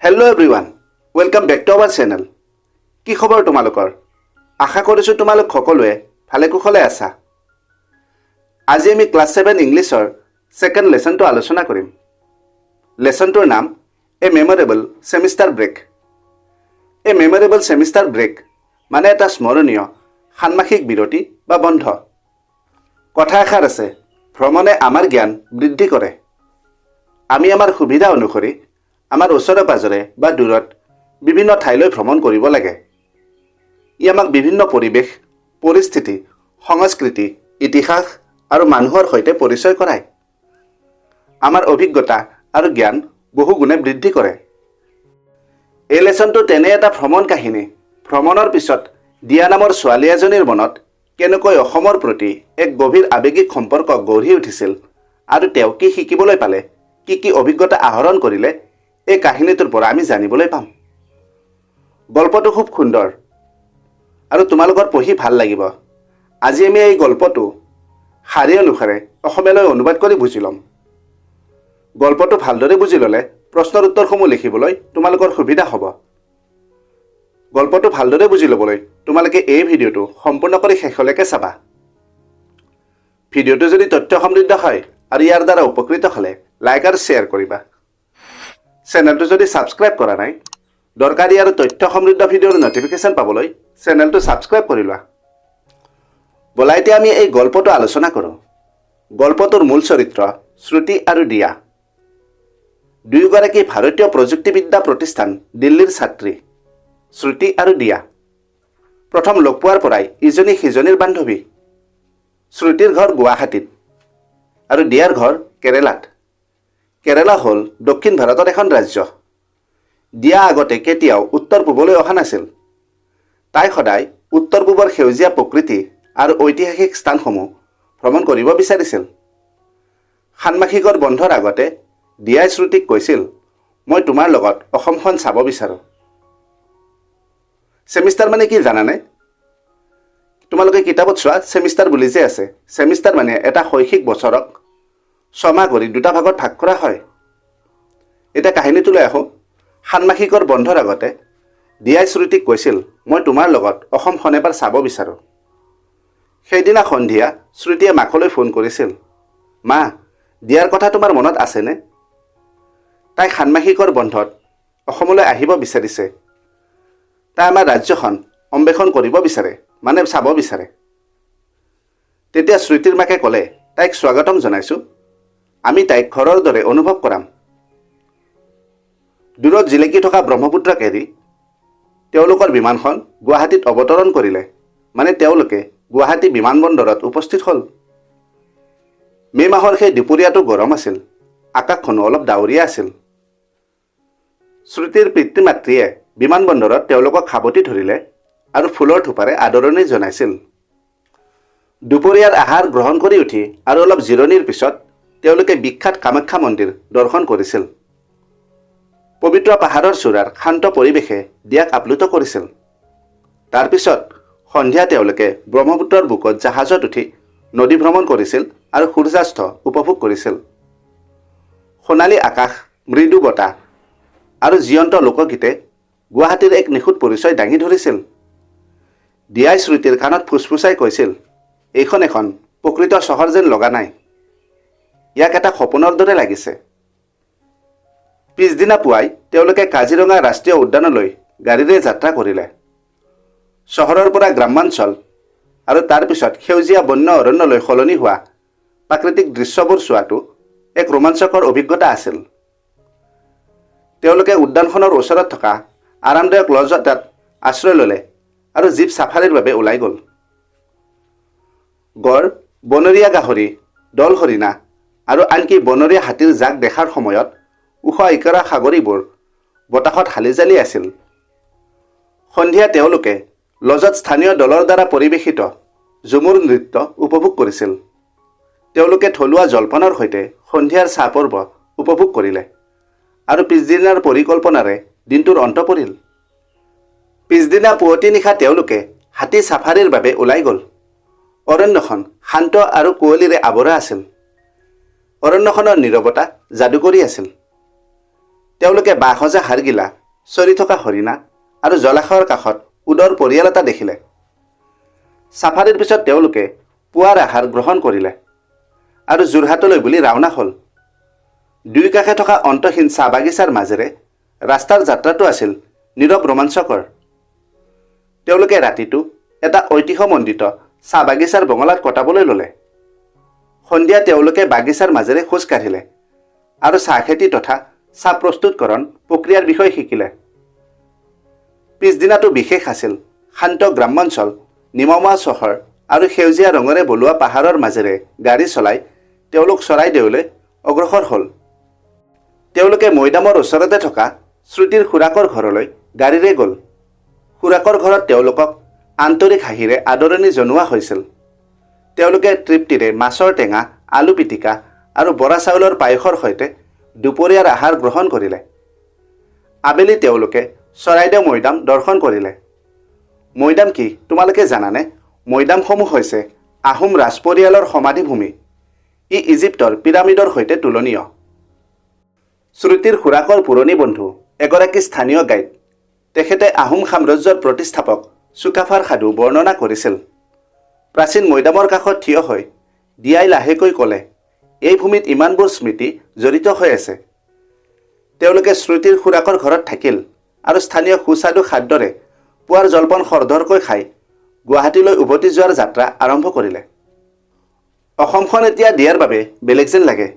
Hello' everyone, welcome back to our channel. কি খবৰ তোমালোকৰ? আশা কৰিছোঁ তোমালোক সকলোৱে ভালে কুশলে আছা। আজি আমি ক্লাছ 7 ইংলিছৰ ছেকেণ্ড লেচনটো আলোচনা কৰিম। লেচনটোৰ নাম এ মেমৰেবল ছেমিষ্টাৰ ব্ৰেক। এ মেমৰেবল ছেমিষ্টাৰ ব্ৰেক মানে এটা স্মৰণীয় ষান্মাসিক বিৰতি বা বন্ধ। কথা এষাৰ আছে, ভ্ৰমণে আমাৰ জ্ঞান বৃদ্ধি কৰে। আমি আমাৰ সুবিধা অনুসৰি আমাৰ ওচৰে পাজৰে বা দূৰত বিভিন্ন ঠাইলৈ ভ্ৰমণ কৰিব লাগে। ই আমাক বিভিন্ন পৰিৱেশ, পৰিস্থিতি, সংস্কৃতি, ইতিহাস আৰু মানুহৰ সৈতে পৰিচয় কৰায়। আমাৰ অভিজ্ঞতা আৰু জ্ঞান বহুগুণে বৃদ্ধি কৰে। এই লেচনটো তেনে এটা ভ্ৰমণ কাহিনী। ভ্ৰমণৰ পিছত দিয়া নামৰ ছোৱালী এজনীৰ মনত কেনেকৈ অসমৰ প্ৰতি এক গভীৰ আৱেগিক সম্পৰ্ক গঢ়ি উঠিছিল আৰু তেওঁ কি শিকিবলৈ পালে, কি অভিজ্ঞতা আহৰণ কৰিলে, এই কাহিনীটোৰ পৰা আমি জানিবলৈ পাম। গল্পটো খুব সুন্দৰ আৰু তোমালোকৰ পঢ়ি ভাল লাগিব। আজি আমি এই গল্পটো শাৰী অনুসাৰে অসমীয়ালৈ অনুবাদ কৰি বুজি ল'ম। গল্পটো ভালদৰে বুজি ল'লে প্ৰশ্নৰ উত্তৰসমূহ লিখিবলৈ তোমালোকৰ সুবিধা হ'ব। গল্পটো ভালদৰে বুজি ল'বলৈ তোমালোকে এই ভিডিঅ'টো সম্পূৰ্ণ কৰি শেষলৈকে চাবা। ভিডিঅ'টো যদি তথ্য সমৃদ্ধ হয় আৰু ইয়াৰ দ্বাৰা উপকৃত হ'লে লাইক আৰু শ্বেয়াৰ কৰিবা। চেনেলটো যদি ছাবস্ক্ৰাইব কৰা নাই, দৰকাৰী আৰু তথ্য সমৃদ্ধ ভিডিঅ'ৰ নটিফিকেশ্যন পাবলৈ চেনেলটো ছাবস্ক্ৰাইব কৰি লোৱা। ব'লা এতিয়া আমি এই গল্পটো আলোচনা কৰোঁ। গল্পটোৰ মূল চৰিত্ৰ শ্ৰুতি আৰু দিয়া। দুয়োগৰাকী ভাৰতীয় প্ৰযুক্তিবিদ্যা প্ৰতিষ্ঠান দিল্লীৰ ছাত্ৰী। শ্ৰুতি আৰু দিয়া প্ৰথম লগ পোৱাৰ পৰাই ইজনী সিজনীৰ বান্ধৱী। শ্ৰুতিৰ ঘৰ গুৱাহাটীত আৰু দিয়াৰ ঘৰ কেৰেলাত। কেৰেলা হ'ল দক্ষিণ ভাৰতৰ এখন ৰাজ্য। দিয়া আগতে কেতিয়াও উত্তৰ পূবলৈ অহা নাছিল। তাই সদায় উত্তৰ পূবৰ সেউজীয়া প্ৰকৃতি আৰু ঐতিহাসিক স্থানসমূহ ভ্ৰমণ কৰিব বিচাৰিছিল। ষান্মাসিকৰ বন্ধৰ আগতে দিয়াই শ্ৰুতিক কৈছিল, মই তোমাৰ লগত অসমখন চাব বিচাৰোঁ। ছেমিষ্টাৰ মানে কি জানানে? তোমালোকে কিতাপত চোৱা ছেমিষ্টাৰ বুলি যে আছে, ছেমিষ্টাৰ মানে এটা শৈক্ষিক বছৰক 6 মাহ কৰি 2টা ভাগত ভাগ কৰা হয়। এতিয়া কাহিনীটোলৈ আহোঁ। ষান্মাসিকৰ বন্ধৰ আগতে দিয়াই শ্ৰুতিক কৈছিল, মই তোমাৰ লগত অসমখন এবাৰ চাব বিচাৰোঁ। সেইদিনা সন্ধিয়া শ্ৰুতিয়ে মাকলৈ ফোন কৰিছিল, মা, দিয়াৰ কথা তোমাৰ মনত আছেনে? তাই ষান্মাসিকৰ বন্ধত অসমলৈ আহিব বিচাৰিছে। তাই আমাৰ ৰাজ্যখন অন্বেষণ কৰিব বিচাৰে, মানে চাব বিচাৰে। তেতিয়া শ্ৰুতিৰ মাকে ক'লে, তাইক স্বাগতম জনাইছোঁ, আমি তাইক ঘৰৰ দৰে অনুভৱ কৰাম। দূৰত জিলিকি থকা ব্ৰহ্মপুত্ৰক এৰি তেওঁলোকৰ বিমানখন গুৱাহাটীত অৱতৰণ কৰিলে, মানে তেওঁলোকে গুৱাহাটী বিমানবন্দৰত উপস্থিত হ'ল। মে' মাহৰ সেই দুপৰীয়াটো গৰম আছিল, আকাশখনো অলপ ডাৱৰীয়া আছিল। শ্ৰুতিৰ পিতৃ মাতৃয়ে বিমানবন্দৰত তেওঁলোকক সাৱটি ধৰিলে আৰু ফুলৰ থোপাৰে আদৰণি জনাইছিল। দুপৰীয়াৰ আহাৰ গ্ৰহণ কৰি উঠি আৰু অলপ জিৰণিৰ পিছত তেওঁলোকে বিখ্যাত কামাখ্যা মন্দিৰ দৰ্শন কৰিছিল। পবিত্ৰ পাহাৰৰ চূড়াৰ শান্ত পৰিৱেশে দিয়াক আপ্লুত কৰিছিল। তাৰপিছত সন্ধিয়া তেওঁলোকে ব্ৰহ্মপুত্ৰৰ বুকুত জাহাজত উঠি নদী ভ্ৰমণ কৰিছিল আৰু সূৰ্যাস্ত উপভোগ কৰিছিল। সোণালী আকাশ, মৃদু বতাহ আৰু জীৱন্ত লোকগীতে গুৱাহাটীৰ এক নিখুঁত পৰিচয় দাঙি ধৰিছিল। দিয়াই শ্ৰুতিৰ কাণত ফুচফুচাই কৈছিল, এইখন এখন প্ৰকৃত চহৰ যেন লগা নাই, ইয়াক এটা সপোনৰ দৰে লাগিছে। পিছদিনা পুৱাই তেওঁলোকে কাজিৰঙা ৰাষ্ট্ৰীয় উদ্যানলৈ গাড়ীৰে যাত্ৰা কৰিলে। চহৰৰ পৰা গ্ৰামাঞ্চল আৰু তাৰপিছত সেউজীয়া বন্য অৰণ্যলৈ সলনি হোৱা প্ৰাকৃতিক দৃশ্যবোৰ চোৱাটো এক ৰোমাঞ্চকৰ অভিজ্ঞতা আছিল। তেওঁলোকে উদ্যানখনৰ ওচৰত থকা আৰামদায়ক লজ এটাত আশ্ৰয় ল'লে আৰু জীপ ছাফাৰীৰ বাবে ওলাই গ'ল। গড়, বনৰীয়া গাহৰি, দল হৰিণা আৰু আনকি বনৰীয়া হাতীৰ জাক দেখাৰ সময়ত ওখ ইকৰা সাগৰীবোৰ বতাহত হালি জালি আছিল। সন্ধিয়া তেওঁলোকে লজত স্থানীয় দলৰ দ্বাৰা পৰিৱেশিত ঝুমুৰ নৃত্য উপভোগ কৰিছিল। তেওঁলোকে থলুৱা জলপানৰ সৈতে সন্ধিয়াৰ চাহ পৰ্ব উপভোগ কৰিলে আৰু পিছদিনাৰ পৰিকল্পনাৰে দিনটোৰ অন্ত পৰিল। পিছদিনা পুৱতি নিশা তেওঁলোকে হাতী ছাফাৰীৰ বাবে ওলাই গ'ল। অৰণ্যখন শান্ত আৰু কুঁৱলীৰে আৱৰা আছিল। অৰণ্যখনৰ নীৰৱতা যাদুকৰী আছিল। তেওঁলোকে বাঁহসজা হাড়গিলা, চৰি থকা হৰিণা আৰু জলাশয়ৰ কাষত উদৰ পৰিয়াল এটা দেখিলে। চাফাৰীৰ পিছত তেওঁলোকে পুৱাৰ আহাৰ গ্ৰহণ কৰিলে আৰু যোৰহাটলৈ বুলি ৰাওনা হ'ল। দুই কাষে থকা অন্তহীন চাহ বাগিচাৰ মাজেৰে ৰাস্তাৰ যাত্ৰাটো আছিল নীৰৱ ৰোমাঞ্চকৰ। তেওঁলোকে ৰাতিটো এটা ঐতিহ্যমণ্ডিত চাহ বাগিচাৰ বঙলাত কটাবলৈ ল'লে। সন্ধিয়া তেওঁলোকে বাগিচাৰ মাজেৰে খোজ কাঢ়িলে আৰু চাহ খেতি তথা চাহ প্ৰস্তুতকৰণ প্ৰক্ৰিয়াৰ বিষয়ে শিকিলে। পিছদিনাটো বিশেষ আছিল। শান্ত গ্ৰাম্যাঞ্চল, নিমমোৱা চহৰ আৰু সেউজীয়া ৰঙেৰে বলোৱা পাহাৰৰ মাজেৰে গাড়ী চলাই তেওঁলোক চৰাইদেউলৈ অগ্ৰসৰ হ'ল। তেওঁলোকে মৈদামৰ ওচৰতে থকা শ্ৰুতিৰ খুৰাকৰ ঘৰলৈ গাড়ীৰে গ'ল। খুৰাকৰ ঘৰত তেওঁলোকক আন্তৰিক হাঁহিৰে আদৰণি জনোৱা হৈছিল। তেওঁলোকে তৃপ্তিৰে মাছৰ টেঙা, আলু পিটিকা আৰু বৰা চাউলৰ পায়সৰ সৈতে দুপৰীয়াৰ আহাৰ গ্ৰহণ কৰিলে। আবেলি তেওঁলোকে চৰাইদেউ মৈদাম দৰ্শন কৰিলে। মৈদাম কি তোমালোকে জানানে? মৈদামসমূহ হৈছে আহোম ৰাজ পৰিয়ালৰ সমাধিভূমি। ই ইজিপ্তৰ পিৰামিডৰ সৈতে তুলনীয়। শ্ৰুতিৰ খুৰাকৰ পুৰণি বন্ধু এগৰাকী স্থানীয় গাইড। তেখেতে আহোম সাম্ৰাজ্যৰ প্ৰতিষ্ঠাপক চুকাফাৰ সাধু বৰ্ণনা কৰিছিল। প্ৰাচীন মৈদামৰ কাষত থিয় হৈ দিয়াই লাহেকৈ ক'লে, এই ভূমিত ইমানবোৰ স্মৃতি জড়িত হৈ আছে। তেওঁলোকে শ্ৰুতিৰ খুৰাকৰ ঘৰত থাকিল আৰু স্থানীয় সুস্বাদু খাদ্যৰে পুৱাৰ জলপান খৰধৰকৈ খাই গুৱাহাটীলৈ উভতি যোৱাৰ যাত্ৰা আৰম্ভ কৰিলে। অসমখন এতিয়া দিয়াৰ বাবে বেলেগ যেন লাগে।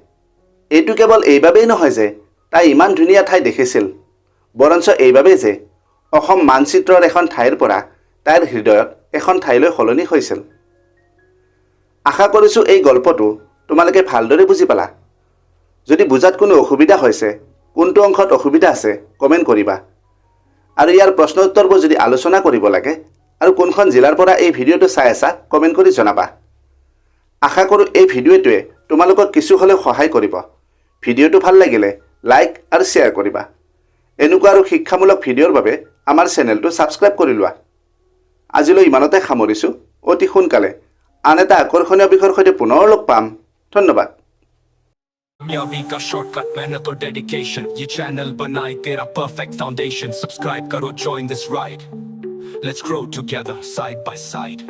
এইটো কেৱল এইবাবেই নহয় যে তাই ইমান ধুনীয়া ঠাই দেখিছিল, বৰঞ্চ এইবাবেই যে অসম মানচিত্ৰৰ এখন ঠাইৰ পৰা তাইৰ হৃদয়ত এখন ঠাইলৈ সলনি হৈছিল। আশা কৰিছোঁ এই গল্পটো তোমালোকে ভালদৰে বুজি পালা। যদি বুজাত কোনো অসুবিধা হৈছে, কোনটো অংশত অসুবিধা আছে কমেণ্ট কৰিবা। আৰু ইয়াৰ প্ৰশ্ন উত্তৰবোৰ যদি আলোচনা কৰিব লাগে আৰু কোনখন জিলাৰ পৰা এই ভিডিঅ'টো চাই আছা কমেণ্ট কৰি জনাবা। আশা কৰোঁ এই ভিডিঅ'টোৱে তোমালোকক কিছু হ'লেও সহায় কৰিব। ভিডিঅ'টো ভাল লাগিলে লাইক আৰু শ্বেয়াৰ কৰিবা। এনেকুৱা আৰু শিক্ষামূলক ভিডিঅ'ৰ বাবে আমাৰ চেনেলটো ছাবস্ক্ৰাইব কৰি লোৱা। আজিলৈ ইমানতে সামৰিছোঁ। অতি সোনকালে আন এটা আকৰ্ষণীয় বিষয়ৰ সৈতে পুনৰ লগ পাম। ধন্যবাদ। कामयाबी का शॉर्टकट, मेहनत और डेडिकेशन, ये चैनल बनाए तेरा परफेक्ट फाउंडेशन। सब्सक्राइब करो, join this ride, let's grow together side by side।